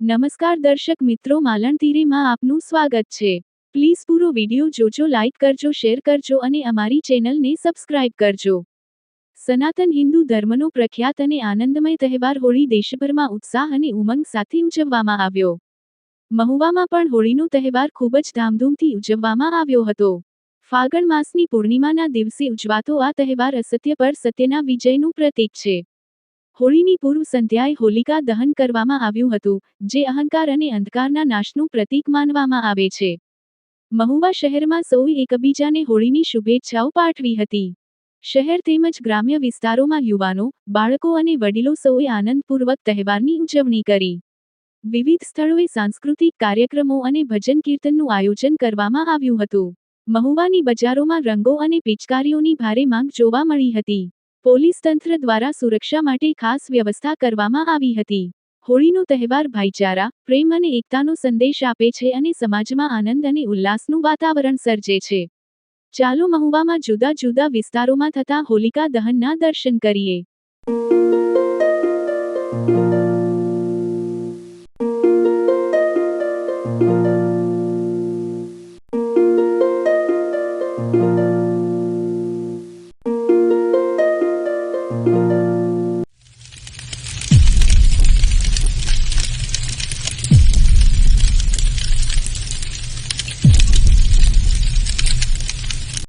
નમસ્કાર દર્શક મિત્રો, માલણ તીરેમાં આપનું સ્વાગત છે। પ્લીઝ પૂરો વિડિયો જોજો, લાઇક કરજો, શેર કરજો અને અમારી ચેનલને સબસ્ક્રાઇબ કરજો। સનાતન હિન્દુ ધર્મનો પ્રખ્યાત અને આનંદમય તહેવાર હોળી દેશભરમાં ઉત્સાહ અને ઉમંગ સાથે ઉજવવામાં આવ્યો। મહુવામાં પણ હોળીનો તહેવાર ખૂબ જ ધામધૂમથી ઉજવવામાં આવ્યો હતો। ફાગણ માસની પૂર્ણિમાના દિવસે ઉજવાતો આ તહેવાર અસત્ય પર સત્યના વિજયનું પ્રતીક છે। હોળીની પૂર્વ સંધ્યાએ હોલિકા દહન કરવામાં આવ્યું હતું, જે અહંકાર અને અંધકારના નાશનું પ્રતીક માનવામાં આવે છે। મહુવા શહેરમાં સૌએ એકબીજાને હોળીની શુભેચ્છાઓ પાઠવી હતી। શહેર તેમજ ગ્રામ્ય વિસ્તારોમાં યુવાનો, બાળકો અને વડીલો સૌએ આનંદપૂર્વક તહેવારની ઉજવણી કરી। વિવિધ સ્થળોએ સાંસ્કૃતિક કાર્યક્રમો અને ભજન કીર્તનનું આયોજન કરવામાં આવ્યું હતું। મહુવાની બજારોમાં રંગો અને પિચકારીઓની ભારે માંગ જોવા મળી હતી। પોલીસ તંત્ર દ્વારા સુરક્ષા માટે ખાસ વ્યવસ્થા કરવામાં આવી હતી। હોળીનો તહેવાર ભાઈચારા, પ્રેમ અને એકતાનો સંદેશ આપે છે અને સમાજમાં આનંદ અને ઉલ્લાસનું વાતાવરણ સર્જે છે। ચાલો મહુવામાં જુદા જુદા વિસ્તારોમાં થતા હોલિકા દહનના દર્શન કરીએ।